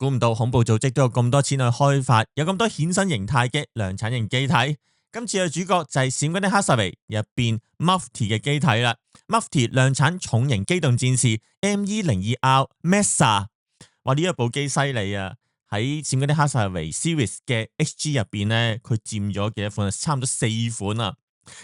估唔到恐怖組織都有咁多錢去開發，有咁多衍生形態嘅量產型機體。今次嘅主角就係閃軍的哈薩維入邊 Mufti 嘅機體啦。Mufti 量產重型機動戰士 ME02R Mesa， 哇！呢一部機犀利啊！喺閃軍的哈薩維 Series 嘅 HG 入邊咧，佢佔咗幾多款？差唔多4款啊！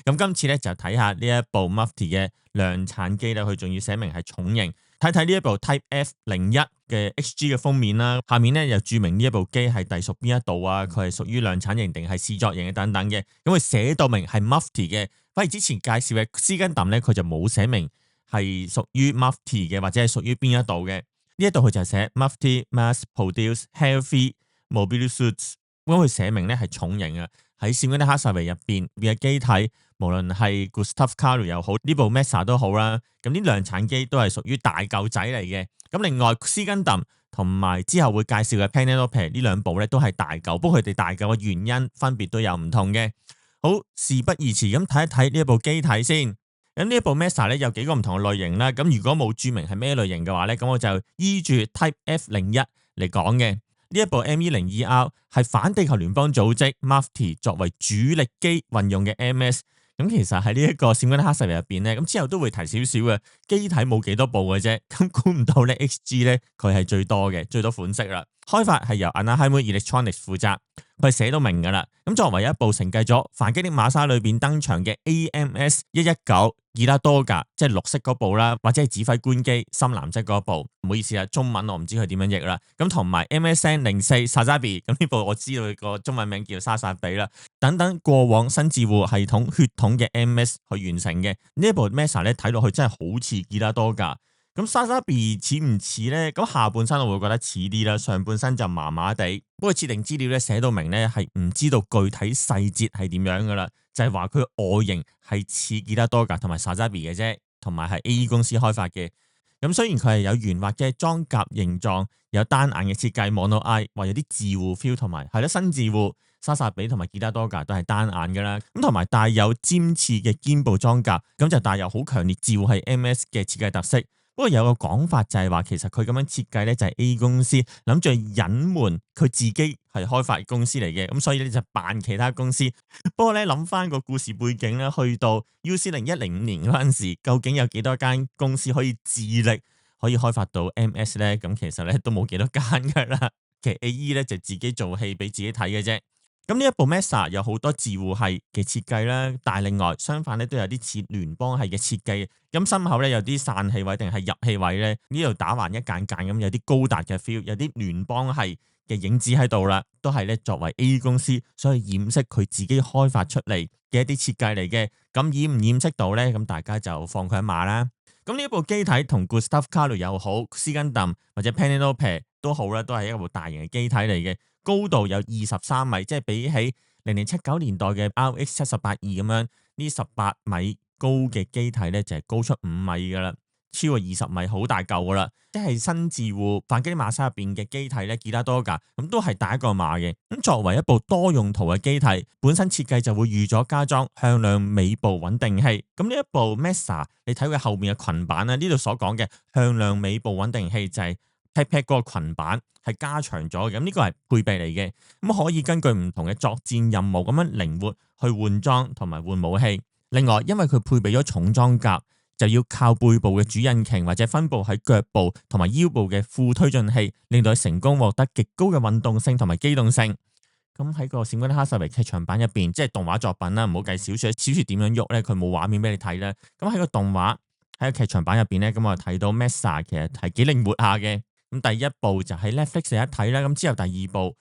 咁今次咧就睇下呢一部 Mufti 嘅量產機咧，佢仲要寫明係重型。睇睇呢一部 Type F01嘅 HG 嘅封面啦，下面咧又註明呢一部機係隸屬邊一度啊，佢係屬於量產型定係試作型嘅等等嘅。咁佢寫到明係 Mufti 嘅，反而之前介紹嘅斯根達咧，佢就冇寫明係屬於 Mufti 嘅，或者係屬於邊一度嘅。呢一度佢就係寫 Mufti Mass Produce Heavy Mobile Suits， 咁佢寫明咧係重型啊。喺閃軍的哈薩維入邊嘅機體，無論係 Gustav Kalu 又好，呢部 Mesa 都好啦。咁啲量產機都係屬於大舊仔嚟嘅。咁另外斯根達同埋之後會介紹嘅 Penelope 呢兩部咧都係大舊，不過佢哋大舊嘅原因分別都有唔同嘅。好，事不宜遲，咁睇一睇呢一部機體先。咁呢一部 Mesa 咧有幾個唔同嘅類型啦。咁如果冇註明係咩類型嘅話咧，咁我就依住 Type F01嚟講嘅。呢一部 ME02R 係反地球聯邦組織 Mufti 作為主力機運用嘅 MS。咁其實喺呢一個閃軍的哈薩維入邊咧，咁之後都會提少少嘅機體冇幾多部嘅啫。咁估唔到咧 HG 咧佢係最多嘅，最多款式啦。開發係由 Anaheim Electronics 負責，佢係寫到明㗎啦。咁作為一部承繼咗反擊的瑪莎裏邊登場嘅 AMS-119 伊拉多格，即係綠色嗰部啦，或者係指揮官機深藍色嗰部，唔好意思啊，中文我唔知佢點樣譯啦。咁同埋 MSN04 Sazabi， 咁呢部我知道佢個中文名叫莎薩比啦。等等過往新自護系統血統嘅 MS 去完成嘅呢一部 Mesa 咧，睇落去真係好似伊拉多格。咁莎莎比似唔似咧？咁下半身我會覺得似啲啦，上半身就麻麻地。不過設定資料咧寫到明咧係唔知道具體細節係點樣噶啦，就係話佢外形係似伊拉多格同埋莎莎比嘅啫，同埋係 AE 公司開發嘅。咁雖然佢係有圓滑嘅裝甲形狀，有單眼嘅設計 Mono Eye， 話有啲自護 feel， 同埋係咯新自護莎莎比同埋伊拉多格都係單眼噶啦。咁同埋帶有尖刺嘅肩部裝甲，咁就帶有好強烈自護係 MS 嘅設計特色。不過有個講法就係話，其實佢咁樣設計咧就係 A 公司諗住隱瞞佢自己係開發公司嚟嘅，咁所以咧就扮其他公司。不過咧諗翻個故事背景咧，去到 UC0105年嗰陣時，究竟有幾多間公司可以自力可以開發到 MS 咧？咁其實咧都冇幾多間噶啦。其實 AE 咧就自己做戲俾自己睇嘅啫。咁呢一部 Mesa 有好多自護系嘅設計啦，但係另外相反咧都有啲似聯邦系嘅設計。咁心口咧有啲散氣位定係入氣位咧，呢度打橫一間間咁有啲高達嘅 feel， 有啲聯邦系嘅影子喺度啦，都係咧作為 A 公司所以掩飾佢自己開發出嚟嘅一啲設計嚟嘅。咁掩唔掩飾到咧？咁大家就放佢一馬啦。咁呢一部機體同 Gustav Kalu 又好，斯根達或者 Penelope 都好啦，都係一部大型嘅機體嚟嘅。高度有23米，即係比起0079年代嘅 RX-78-2咁樣，呢18米高嘅機體咧就係高出5米噶啦，超過20米，好大嚿噶啦。即係新自護反擊的瑪莎入邊嘅機體咧，吉拉多格咁都係大一個碼嘅。咁作為一部多用途嘅機體，本身設計就會預咗加裝向量尾部穩定器。咁呢一部 Mesa， 你睇佢後面嘅裙板咧，呢度所講嘅向量尾部穩定器就係 pat 嗰個裙板係加長咗嘅，咁呢個係配備嚟嘅，咁可以根據唔同嘅作戰任務咁樣靈活去換裝同埋換武器。另外，因為佢配備咗重裝甲，就要靠背部嘅主引擎或者分布喺腳部同埋腰部嘅副推進器，令到佢成功獲得極高嘅運動性同埋機動性。咁喺個閃軍的哈薩維劇場版入邊，即係動畫作品啦，唔好計小說，小說點樣喐咧，佢冇畫面俾你睇啦。咁喺個動畫喺個劇場版入邊咧，咁我睇到 Mesa 其實係幾靈活下嘅。咁第一部就喺 Netflix 一睇啦，咁之後第二部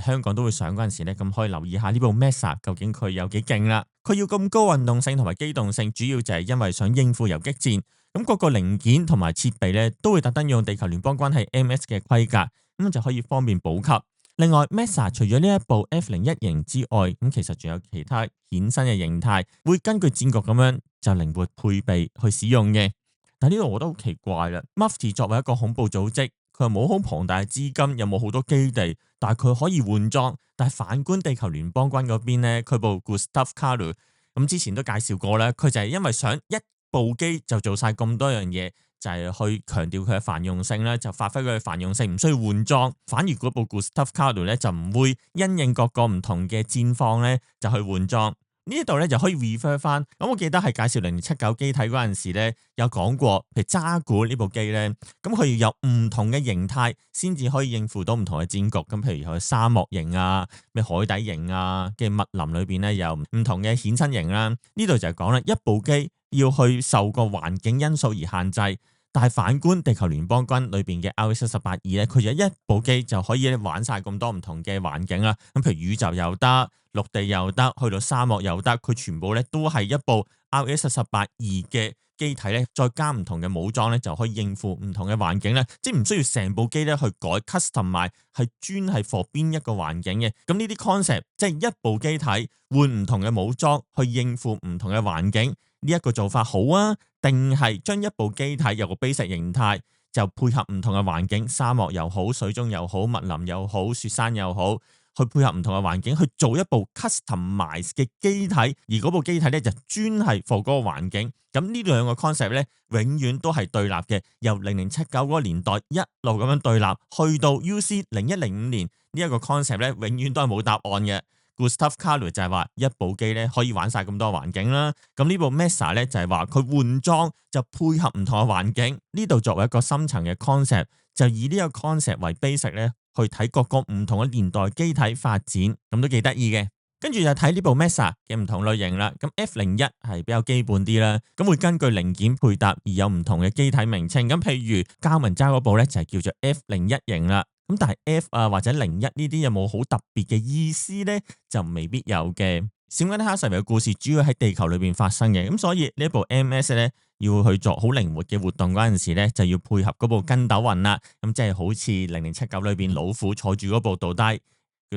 香港都會上嗰陣時咧，咁可以留意下呢部 Mesa 究竟佢有幾勁啦。佢要咁高運動性同埋機動性，主要就係因為想應付游擊戰，咁各個零件同埋設備咧都會特登用地球聯邦軍係 MS 嘅規格，咁就可以方便補給。另外 Mesa 除咗呢一部 F01型之外，咁其實仲有其他衍生嘅形態，會根據戰局咁樣就靈活配備去使用嘅。但呢度我覺得好奇怪啦 ，Mufti 作為一個恐怖組織。佢冇好龐大嘅資金，又冇好多基地，但係佢可以換裝。但係反觀地球聯邦軍嗰邊咧，佢部 Gustav Kalu 咁之前都介紹過啦，佢就係因為想一部機就做晒咁多樣嘢，就係去強調佢嘅繁用性啦，就發揮佢嘅繁用性，唔需要換裝。反而嗰部 Gustav Caudle 咧就唔會因應各個唔同嘅戰況咧就去換裝。呢一度咧就可以 refer 翻，咁我記得係介紹0079機體嗰陣時咧有講過，譬如渣古呢部機咧，咁佢要有唔同嘅形態先至可以應付到唔同嘅戰局。咁譬如佢沙漠型啊、咩海底型啊嘅密林裏邊咧有唔同嘅衍生型啦。呢度就係講啦，一部機要去受個環境因素而限制。但係反觀地球聯邦軍裏邊嘅 RX-18E 咧，佢有一部機就可以玩晒咁多唔同嘅環境啦。咁譬如宇宙又得，陸地又得，去到沙漠又得，佢全部咧都係一部 RX-18E 嘅機體咧，再加唔同嘅武裝咧，就可以應付唔同嘅環境咧，即係唔需要成部機咧去改 custom 埋，係專係 for 邊一個環境嘅。咁呢啲 concept 即係一部機體換唔同嘅武裝去應付唔同嘅環境，呢一個做法好啊？定係將一部機體有個 basic 形態，就配合唔同嘅環境，沙漠又好，水中又好，密林又好，雪山又好，去配合唔同嘅環境去做一部 customize 嘅機體，而嗰部機體咧就專係 for 嗰個環境。咁呢兩個 concept 咧，永遠都係對立嘅，由0079嗰個年代一路咁樣對立，去到 UC 0105年呢一個 concept 咧，永遠都係冇答案嘅。Gustav Caudle 就係話一部機咧可以玩晒咁多環境啦，咁呢部 Mesa 咧就係話佢換裝就配合唔同嘅環境。呢度作為一個深層嘅 concept， 就以呢個 concept 為 basic 咧去睇各個唔同嘅年代機體發展，咁都幾得意嘅。跟住就睇呢部 Mesa 嘅唔同類型啦。咁 F01係比較基本啲啦，咁會根據零件配搭而有唔同嘅機體名稱。咁譬如嘉文揸嗰部咧就係叫做 F01型啦。咁但係 F 啊或者01呢啲有冇好特別嘅意思咧？就未必有嘅。閃光的哈薩維嘅故事主要喺地球裏邊發生嘅，咁所以呢一部 MS 咧要去做好靈活嘅活動嗰陣時咧，就要配合嗰部筋斗雲啦。咁即係好似0079裏邊老虎坐住嗰部導帶，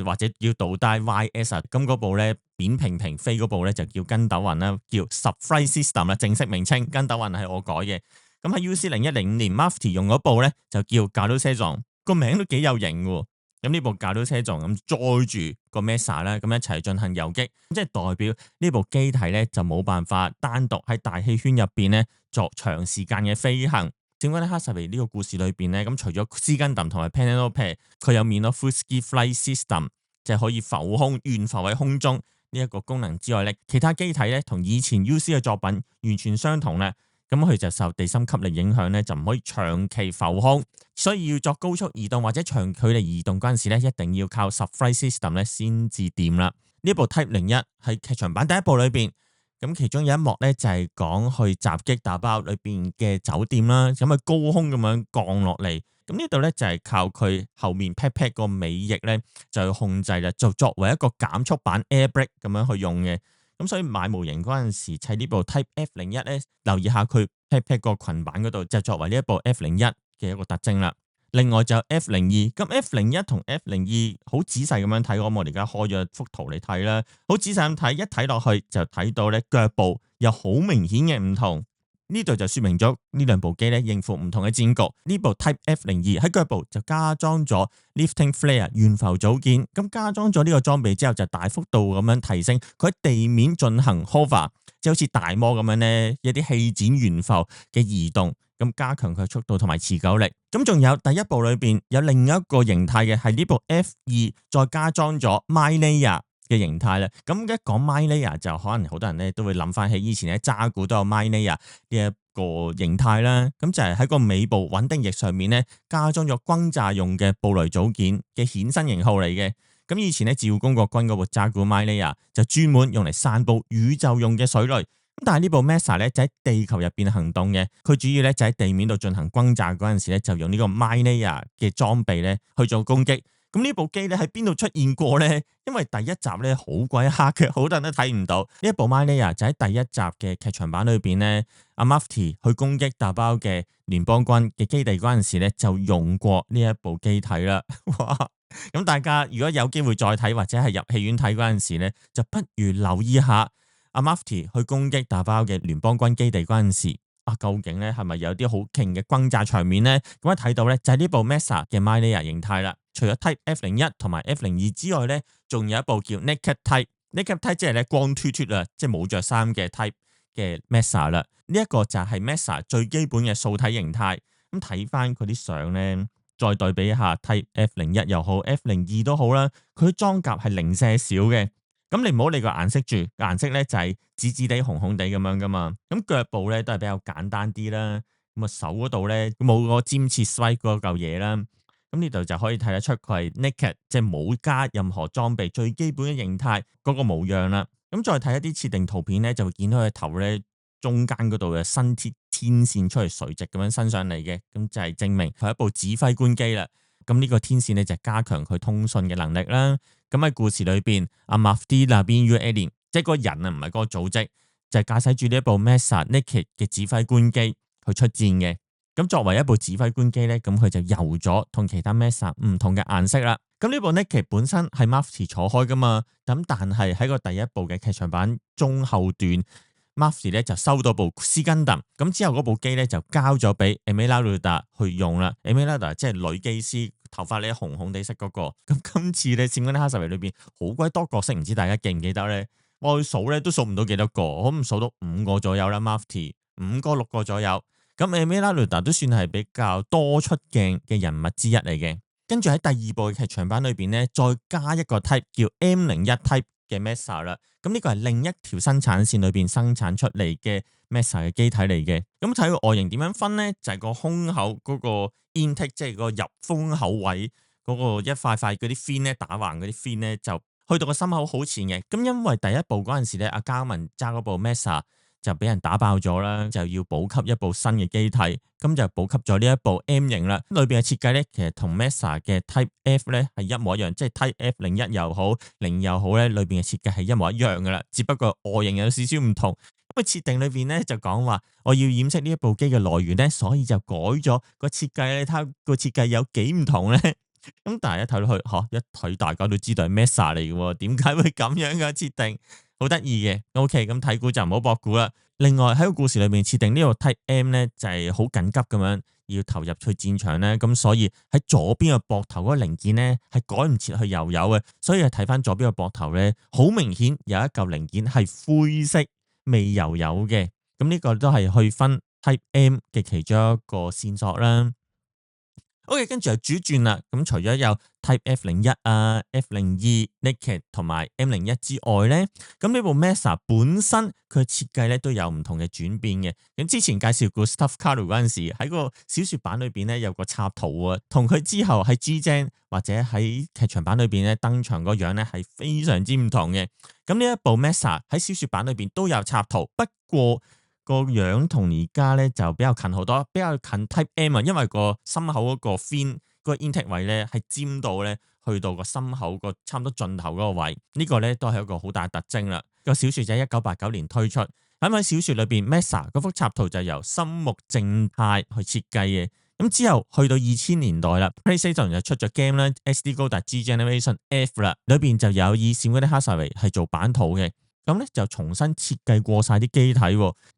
或者叫導帶 YS 啊，咁嗰部咧扁平平飛嗰部咧就叫筋斗雲啦，叫 Subflight System 啦，正式名稱筋斗雲係我改嘅。咁喺 UC 0105年 Mufti 用嗰部咧就叫 Galil Sezon。個名都幾有型喎，咁呢部Galil Sezon咁載住個 Mesa 咧，咁一齊進行遊擊，即係代表呢部機體咧就冇辦法單獨喺大氣圈入邊咧作長時間嘅飛行。閃光的哈薩維呢個故事裏邊咧，咁除咗斯根鄧同埋 Penelope， 佢有 Minovsky Flight System， 即係可以浮空懸浮喺空中呢一個功能之外咧，其他機體咧同以前 UC 嘅作品完全相同咧。咁佢就受地心吸力影響咧，就唔可以長期浮空，所以要作高速移動或者長距離移動嗰陣時咧，一定要靠 Subflight System 咧先至掂啦。呢部 Type 01喺劇場版第一部裏邊，咁其中有一幕咧就係講去襲擊打包裏邊嘅酒店啦，咁佢高空咁樣降落嚟，咁呢度咧就係靠佢後面 pat pat 個尾翼咧就要控制啦，就作為一個減速版 Air Brake 咁樣去用嘅。咁所以買模型嗰陣時砌呢部 Type F01咧，留意下佢 pat 個裙板嗰度，就作為呢一部 F01嘅一個特徵啦。另外就有 F02，咁 F01同 F02好仔細咁樣睇，我哋而家開咗幅圖嚟睇啦，好仔細咁睇，一睇落去就睇到咧腳部有好明顯嘅唔同。呢度就說明咗呢兩部機咧應付唔同嘅戰局。呢部 Type F02喺腳部就加裝咗 Lifting Flare 懸浮組件，咁加裝咗呢個裝備之後就大幅度咁樣提升佢喺地面進行 hover， 即係好似大摩咁樣咧一啲氣墊懸浮嘅移動，咁加強佢嘅速度同埋持久力。咁仲有第一部裏邊有另一個形態嘅係呢部 F2 再加裝咗 Mine Layer嘅形態啦，咁一講 Mine Layer 就可能好多人咧都會諗翻起以前喺渣古都有 Mine Layer 呢一個形態啦，咁就係喺個尾部穩定翼上面咧加裝咗轟炸用嘅布雷組件嘅衍生型號嚟嘅。咁以前咧自護公國軍嗰部渣古 Mine Layer 就專門用嚟散布宇宙用嘅水雷，咁但係呢部 Mesa 咧就喺地球入邊行動嘅，佢主要咧就喺地面度進行轟炸嗰陣時咧就用呢個 Mine Layer 嘅裝備咧去做攻擊。咁呢部機咧喺邊度出現過咧？因為第一集咧好鬼黑嘅，好多人都睇唔到。呢一部 Mine Layer 就喺第一集嘅劇場版裏邊咧，阿 Mufti 去攻擊打包嘅聯邦軍嘅基地嗰陣時咧，就用過呢一部機體啦。哇！咁大家如果有機會再睇或者係入戲院睇嗰陣時咧，就不如留意下阿 Mufti 去攻擊打包嘅聯邦軍基地嗰陣時。究竟咧係咪有啲好勁嘅轟炸場面咧？咁一睇到咧就係呢部 Mesa 嘅 Mine Layer 形態啦。除咗 Type F01同埋 F02之外咧，仲有一部叫 Naked Type。Naked Type 即係咧光脫脫啊，即係冇着衫嘅 Type。嘅 Mesa 啦。呢一個就係 Mesa 最基本嘅數體形態。咁睇翻佢啲相咧，再對比一下 Type F01又好，F02都好啦，佢裝甲係零舍少嘅。咁你唔好理個顏色住，顏色咧就係紫紫地、紅紅地咁樣噶嘛。咁腳部咧都係比較簡單啲啦。咁啊手嗰度咧冇個尖切 strike 嗰嚿嘢啦。咁呢度就可以睇得出佢係 naked，即係冇加任何裝備，最基本嘅形態嗰個模樣啦。咁再睇一啲設定圖片咧，就會見到佢頭咧中間嗰度嘅新鐵天線出嚟垂直咁樣伸上嚟嘅，咁就係證明佢係一部指揮官機啦。咁呢個天線咧就加強佢通訊嘅能力啦。咁喺故事裏邊，阿 Mufti Nabin Alien 即係個人啊，唔係嗰個組織，就係駕駛住呢一部 Mesa Naked 嘅指揮官機去出戰嘅。咁作為一部指揮官機咧，咁佢就油咗同其他 Mesa 唔同嘅顏色啦。咁呢部 Naked 本身係 Mufti 坐開噶嘛，咁但係喺個第一部嘅劇場版中後段，Mufti 咧就收到部斯根特，咁之後嗰部機咧就交咗俾 Esmeralda 去用啦。Esmeralda 即係女機師，頭髮咧紅紅地色嗰個。咁今次咧《閃光的哈薩維》裏邊好鬼多角色，唔知大家記唔記得咧？我去數咧都數唔到幾多個，可唔數到5個左右啦。Mufti 5個6個左右。咁 Esmeralda 都算係比較多出鏡嘅人物之一嚟嘅。跟住喺第二部嘅劇場版裏邊咧，再加一個 type 叫 M01 type 嘅 Mesa 啦。咁呢個係另一條生產線裏邊生產出嚟嘅 Mesa 嘅機體嚟嘅。咁睇個外形點樣分咧？就係個胸口嗰個 intake，即係個入風口位嗰個一塊塊嗰啲 fin 咧，打橫嗰啲 fin 咧，就去到個心口好前嘅。咁因為第一部嗰陣時咧，阿嘉文揸嗰部 Mesa 就俾人打爆咗啦，就要補給一部新嘅機體，咁就補給咗呢一部 M 型啦。裏邊嘅設計咧，其實同 Mesa 嘅 Type F 咧係一模一樣，即係 Type F01又好0又好咧，裏邊嘅設計係一模一樣噶啦，只不過外形有少少唔同。咁設定裏邊咧就講話，我要掩飾呢一部機嘅來源咧，所以就改咗個設計。你睇下個設計有幾唔同咧？咁但係一睇落去，一睇大家都知道係 Mesa 嚟嘅喎，點解會咁樣嘅設定？好得意嘅。OK，咁睇估就唔好博估啦。另外喺個故事裏面設定呢個 Type M 咧就係好緊急咁樣要投入去戰場咧，咁所以喺左邊個膊頭嗰個零件咧係改唔切去油油嘅，所以係睇翻左邊個膊頭咧，好明顯有一嚿零件係灰色未油油嘅。咁呢個都係去分 Type M 嘅其中一個線索啦。OK， 跟住就主轉啦。咁除咗有 Type F01 啊、F02、Naked 同埋 M01 之外咧，咁呢部 Mesa 本身佢設計咧都有唔同嘅轉變嘅。咁之前介紹過 Stuff Carlo 嗰陣時，喺個小說版裏邊咧有個插圖啊，同佢之後喺 G-Gen 或者喺劇場版裏邊咧登場個樣咧係非常之唔同嘅。咁呢一部 Mesa 喺小說版裏邊都有插圖，不過個樣同而家咧就比較近好多，比較近 Type M 啊，因為個心口嗰個 fin 個 intake 位咧係尖到咧去到個心口個差唔多盡頭嗰個位，呢個咧都係一個好大特徵啦。個小說就喺1989年推出，喺小說裏邊 Mesa 嗰幅插圖就由森木正太去設計嘅。咁之後去到2000年代啦 ，PlayStation 就出咗 game 啦，SD 高達 G Generation F 啦，裏邊就有以閃嗰啲哈薩維係做版圖嘅。咁咧就重新設計過晒啲機體，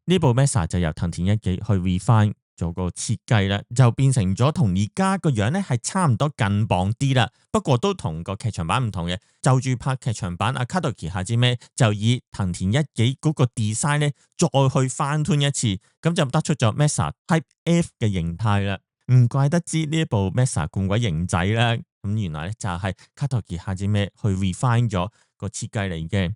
呢部 Mesa 就由藤田一紀去 refine 做個設計啦，就變成咗同而家個樣咧係差唔多近磅啲啦。不過都同個劇場版唔同嘅，就住拍劇場版阿卡多奇下之咩就以藤田一紀嗰個 design 咧再去翻 tune 一次，咁就得出咗 Mesa Type F 嘅形態啦。唔怪得知呢一部 Mesa 咁鬼型仔啦，咁原來咧就係卡多奇下之咩去 refine 咗個設計嚟嘅。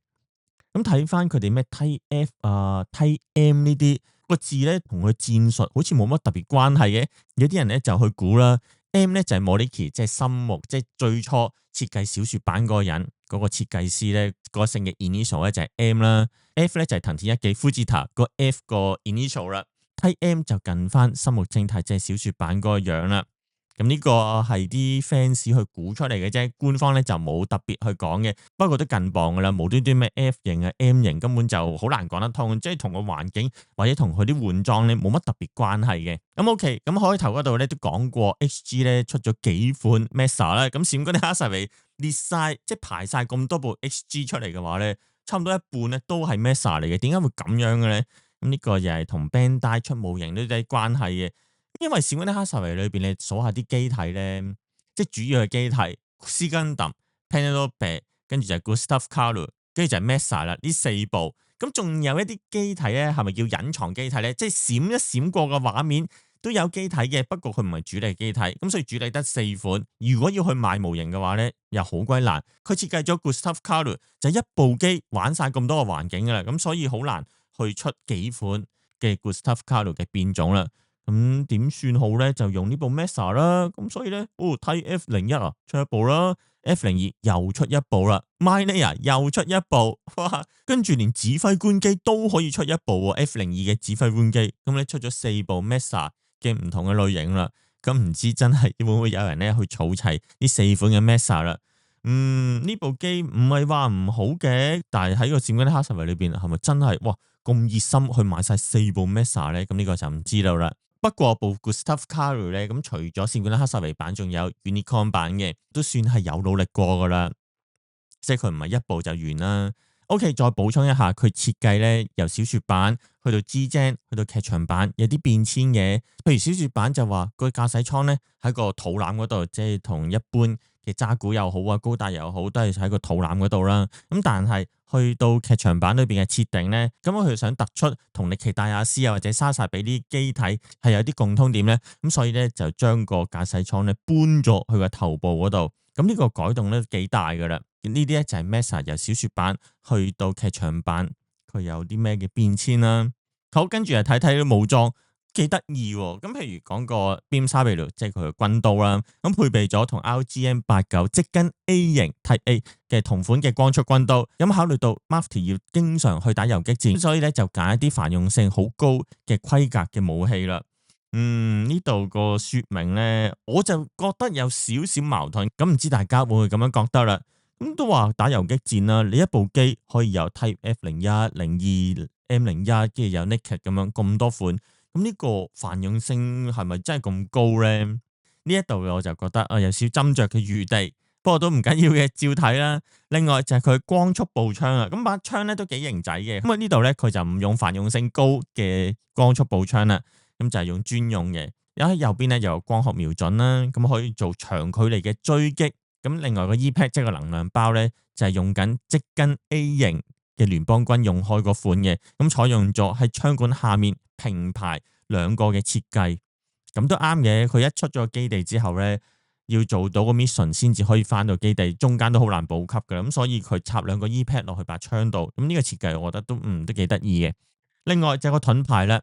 咁睇翻佢哋咩 Type F 啊、Type M 呢啲個字咧，同佢戰術好似冇乜特別關係嘅。有啲人咧就去估啦，M 咧就係 Moriki，即係森木，即係最初設計小說版嗰個人嗰個設計師咧，個姓嘅 initial 咧就係 M 啦。F 咧就係藤田一紀 Fujita 個 F 個 initial 啦。Type M 就近翻森木正太即係小說版嗰個樣啦。咁呢個係啲 fans 去估出嚟嘅啫，官方咧就冇特別去講嘅。不過都近磅噶啦，無端端咩 F 型啊 M 型根本就好難講得通，即係同個環境或者同佢啲換裝咧冇乜特別關係嘅。咁 OK，咁開頭嗰度咧都講過 HG 咧出咗幾款 Mesa 啦，咁閃嗰啲哈薩維列晒即係排晒咁多部 HG 出嚟嘅話咧，差唔多一半咧都係 Mesa 嚟嘅。點解會咁樣嘅咧？咁呢個又係同 Bandai 出模型都有啲關係嘅。因為閃嗰啲哈薩維裏邊，你數下啲機體咧，即係主要嘅機體，斯根特、Penelope，跟住就係 Gustav Karl，跟住就係 Mesa 啦。呢4部咁仲有一啲機體咧，係咪叫隱藏機體咧？即係閃一閃過嘅畫面都有機體嘅，不過佢唔係主力機體，咁所以主力得4款。如果要去賣模型嘅話咧，又好鬼難。佢設計咗 Gustav Carlo 就一部機玩晒咁多個環境噶啦，咁所以好難去出幾款嘅 Gustav Carlo 嘅變種啦。咁點算好咧？就用呢部 Mesa 啦。咁所以咧睇 F01啊出一部啦。F02又出一部啦 ，Mynea 又出一部，哇！跟住連指揮官機都可以出一部喎，F02嘅指揮官機，咁咧出咗4部 Mesa 嘅唔同嘅類型啦，咁唔知真係會唔會有人咧去儲齊呢4款嘅 Mesa 啦？呢部機唔係話唔好嘅，但係喺個閃光的哈薩維裏邊係咪真係哇咁熱心去買晒4部 Mesa 咧？咁呢個就唔知道啦。不過部 Gustav Carlo 咧，咁除咗閃光的哈薩維版，仲有 Unicorn 版嘅，都算係有努力過噶啦。即係佢唔係一部就完啦。OK， 再補充一下，佢設計咧由小說版去到 G-Gen 去到劇場版有啲變遷嘅。譬如小說版就話個駕駛艙咧喺個肚腩嗰度，即係同一般嘅渣古又好啊，高達又好，都係喺個肚腩嗰度啦。咁但係去到劇場版裏邊嘅設定咧，咁佢想突出同力奇戴亞斯啊或者莎薩比啲機體係有啲共通點咧，咁所以咧就將個駕駛艙咧搬咗去個頭部嗰度。咁呢個改動咧幾大噶啦。呢啲咧就係 Mesa 由小說版去到劇場版，佢有啲咩嘅變遷啦。好，跟住嚟睇睇啲武裝，幾得意喎。咁譬如講個 Beam Saber，即係佢嘅軍刀啦，咁配備咗同 RGM-89 積根 A 型 Type A 嘅同款嘅光速軍刀。咁考慮到 Mafty 要經常去打游擊戰，所以咧就揀一啲繁用性好高嘅規格嘅武器啦。呢度個說明咧，我就覺得有少少矛盾，咁唔知大家會唔會咁樣覺得啦？咁都話打游擊戰啦，你一部機可以有 Type F01、02、M01，跟住有 Naked 咁樣咁多款，咁呢個繁用性係咪真係咁高咧？呢一度我就覺得有少斟酌嘅餘地，不過都唔緊要嘅，照睇啦。另外就係佢光速步槍啊，咁把槍咧都幾型仔嘅，咁呢度咧佢就唔用繁用性高嘅光速步槍啦。咁就係用專用嘅，喺右邊咧又有光學瞄準啦，咁可以做長距離嘅追擊。咁另外個 E-Pack 即係個能量包咧，就係用緊積根 A 型嘅聯邦軍用開嗰款嘅，咁採用咗喺槍管下面平排2個嘅設計，咁都啱嘅。佢一出咗基地之後咧，要做到個 mission 先至可以翻到基地，中間都好難補給㗎，咁所以佢插2個 E-Pack 落去把槍度，咁呢個設計我覺得都幾得意嘅。另外就係個盾牌啦。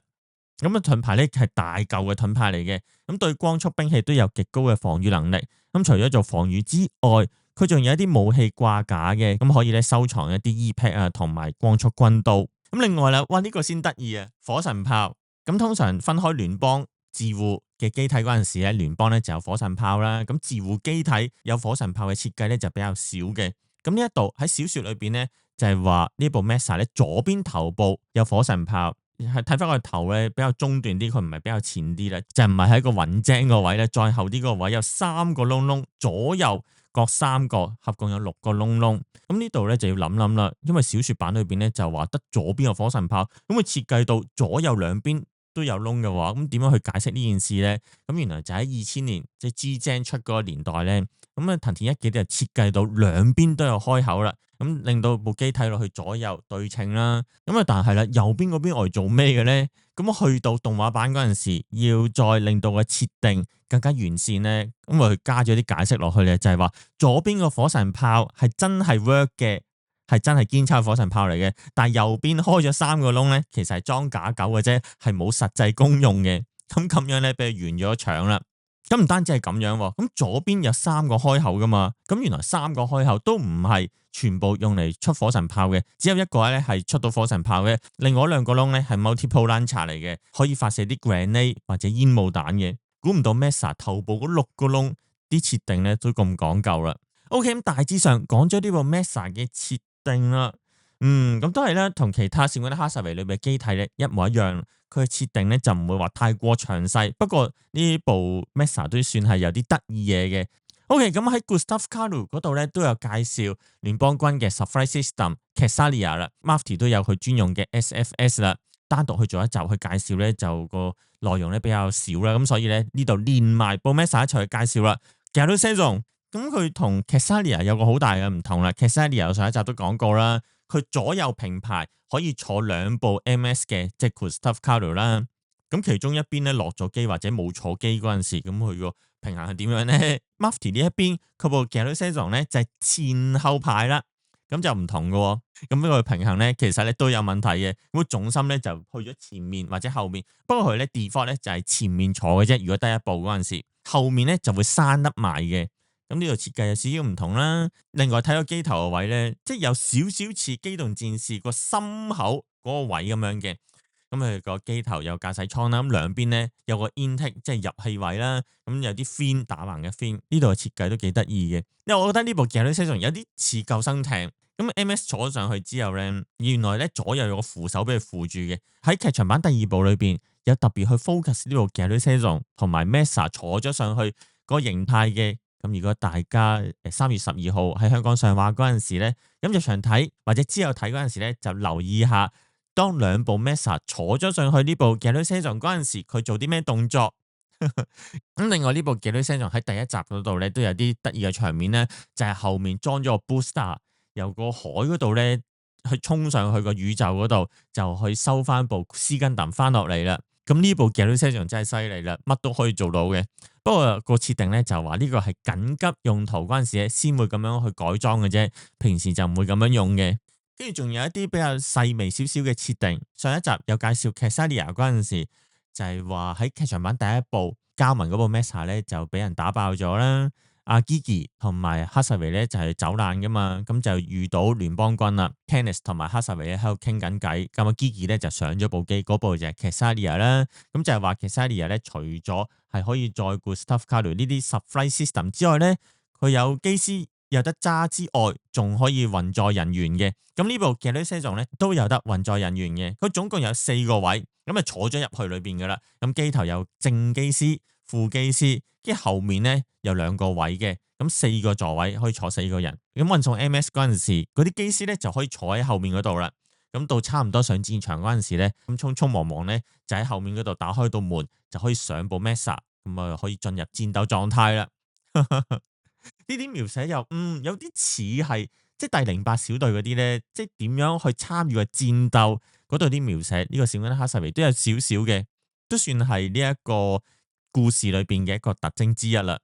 咁啊，盾牌咧係大嚿嘅盾牌嚟嘅，咁對光速兵器都有極高嘅防禦能力。咁除咗做防禦之外，佢仲有一啲武器掛架嘅，咁可以咧收藏一啲 E-Pack 啊，同埋光速軍刀。咁另外啦，哇呢個先得意啊！火神炮，咁通常分開聯邦自護嘅機體嗰陣時咧，聯邦咧就有火神炮啦。咁自護機體有火神炮嘅設計咧就比較少嘅。咁呢一度喺小說裏邊咧就係話呢部 Mesa 咧左邊頭部有火神炮。係睇翻個頭咧，比較中段啲，佢唔係比較前啲咧，就唔係喺個雲井個位咧，再後啲個位有3個窿窿，左右各3個，合共有6個窿窿。咁呢度咧就要諗諗啦，因為小說版裏邊咧就話得左邊有火神炮，咁佢設計到左右兩邊都有窿嘅話，咁點樣去解釋呢件事咧？咁原來就喺2000年即係 G-Gen 出嗰個年代咧，咁啊藤田一樹就設計到兩邊都有開口啦。咁令到部機睇落去左右對稱啦，咁啊但係啦，右邊嗰邊我嚟做咩嘅咧？咁去到動畫版嗰陣時，要再令到個設定更加完善咧，咁我加咗啲解釋落去咧，就係話左邊個火神炮係真係 work 嘅，係真係堅抄火神炮嚟嘅，但係右邊開咗3個窿咧，其實係裝假狗嘅啫，係冇實際功用嘅。咁樣咧，俾佢完咗場啦。咁唔單止係咁樣喎，咁左邊有3個開口噶嘛，咁原來3個開口都唔係全部用嚟出火神炮嘅，只有一個咧係出到火神炮嘅，另外2個窿咧係 multiple launcher 嚟嘅，可以發射啲 grenade 或者煙霧彈嘅。估唔到 Mesa 頭部嗰6個窿啲設定咧都咁講究啦。OK， 咁大致上講咗呢部 Mesa 嘅設定啦。咁都係咧，同其他閃光的哈薩維裏邊嘅機體咧一模一樣。佢嘅設定咧就唔會話太過詳細，不過呢部 Mesa 都算係有啲得意嘢嘅。OK， 咁喺 Gustav Carlo 嗰度咧都有介紹聯邦軍嘅 Supply System、Casalia 啦 ，Mafty 都有佢專用嘅 SFS 啦。單獨去做一集去介紹咧，就個內容咧比較少啦。咁所以咧呢度連埋部 Mesa 一齊去介紹啦。Gallo Season，咁佢同 Casalia 有個好大嘅唔同啦。Casalia 上一集都講過啦。佢左右平排可以坐兩部 MS 嘅即係 Gustav Carlo 啦。咁其中一邊咧落咗機或者冇坐機嗰陣時，咁佢個平衡係點樣咧？Mufti 呢一邊佢部 Gallery Season 咧就係前後排啦，咁就唔同嘅喎。咁呢個平衡咧其實咧都有問題嘅。咁重心咧就去咗前面或者後面，不過佢咧 default 咧就係前面坐嘅啫。如果第一部嗰陣時，後面咧就會閂得埋嘅。咁呢度設計有少少唔同啦。另外睇個機頭個位咧，即係有少少似機動戰士個心口嗰個位咁樣嘅。咁佢個機頭有駕駛艙啦，咁兩邊咧有個 intake 即係入氣位啦，咁有啲 fin 打橫嘅 fin，呢度嘅設計都幾得意嘅。因為我覺得呢部 Gallery Season 有啲似救生艇，咁 MS 坐上去之後咧，原來咧左右有個扶手俾佢扶住嘅。喺劇場版第二部裏邊有特別去 focus 呢部 Gallery Season 同埋 Mesa 坐咗上去個形態嘅。咁如果大家3月12號喺香港上畫嗰陣時咧，咁入場睇或者之後睇嗰陣時咧，就留意下。當兩部 Mesa 坐咗上去呢部 Gallery Season 嗰陣時，佢做啲咩動作？咁另外呢部 Gallery Season 喺第一集嗰度咧都有啲得意嘅場面咧，就係後面裝咗個 booster，由個海嗰度咧去衝上去個宇宙嗰度，就去收翻部斯根達翻落嚟啦。咁呢部 Gallery Season 真係犀利啦，乜都可以做到嘅。不過個設定咧就話呢個係緊急用途嗰陣時咧先會咁樣去改裝嘅啫，平時就唔會咁樣用嘅。跟住仲有一啲比較細微少少嘅設定，上一集有介紹 Caesarea 嗰陣時，就係話喺劇場版第一部交文嗰部 Mesa 咧就俾人打爆咗啦。阿 Gigi 同埋哈薩維咧就係走難噶嘛，咁就遇到聯邦軍啦。Kenneth 同埋哈薩維咧喺度傾緊偈，咁啊 Gigi 咧就上咗部機，嗰部就係 Caesarea 啦。咁就係話 Caesarea 咧除咗係可以載顧 Staff Carrier 呢啲 Subflight System 之外咧，佢有機師有得揸之外，仲可以運載人員嘅。咁呢部 Gallery Season 咧都有得運載人員嘅。佢總共有4個位，咁啊坐咗入去裏邊噶啦。咁機頭有正機師、副機師，跟住後面咧有2個位嘅。咁4個座位可以坐4個人。咁運送 MS 嗰陣時，嗰啲機師咧就可以坐喺後面嗰度啦。咁到差唔多上戰場嗰陣時咧，咁匆匆忙忙咧就喺後面嗰度打開道門，就可以上部 Mesa，咁啊可以進入戰鬥狀態啦。呢啲描寫又有啲似係即係第08小隊嗰啲咧，即係點樣去參與個戰鬥嗰度啲描寫，呢、這個閃光哈薩維都有少少嘅，都算係呢一個故事裏邊嘅一個特徵之一啦。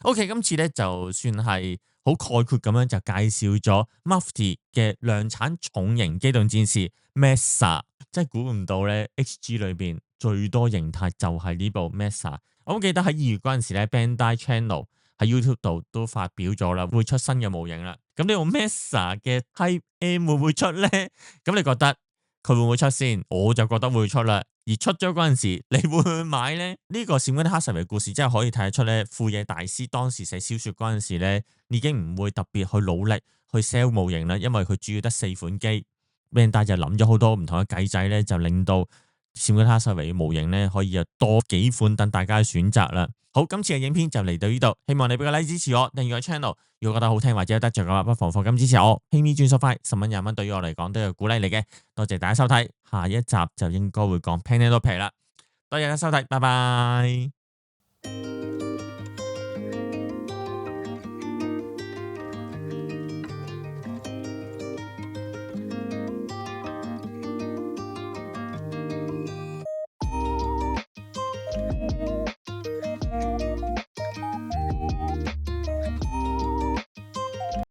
OK， 今次咧就算係好概括咁樣就介紹咗 Mufti 嘅量產重型機動戰士 Mesa， 真係估唔到咧 HG 裏邊最多形態就係呢部 Mesa。我記得喺2月嗰陣時咧 Bandai Channel。喺 YouTube 度都發表咗啦，會出新嘅模型啦。咁呢個 Mesa 嘅 Type M 會唔會出咧？咁你覺得佢會唔會出先？我就覺得會出啦。而出咗嗰陣時，你會唔會買咧？呢個閃光哈薩維故事真係可以睇得出咧，富野大師當時寫小説嗰陣時咧，已經唔會特別去努力去 sell 模型啦，因為佢主要得4款機。Bandai就諗咗好多唔同嘅計仔咧，就令到閃光哈薩維嘅模型咧可以有多幾款等大家去選擇啦。好，今次嘅影片就嚟到呢度，希望你俾個 like 支持我，訂閱個 channel。如果覺得好聽或者有得着嘅話，不妨課金支持我。PayMe 轉數快，10蚊20蚊對於我嚟講都有鼓勵嚟嘅。多謝大家收睇，下一集就應該會講 Penelope 啦。多謝大家收睇，拜拜。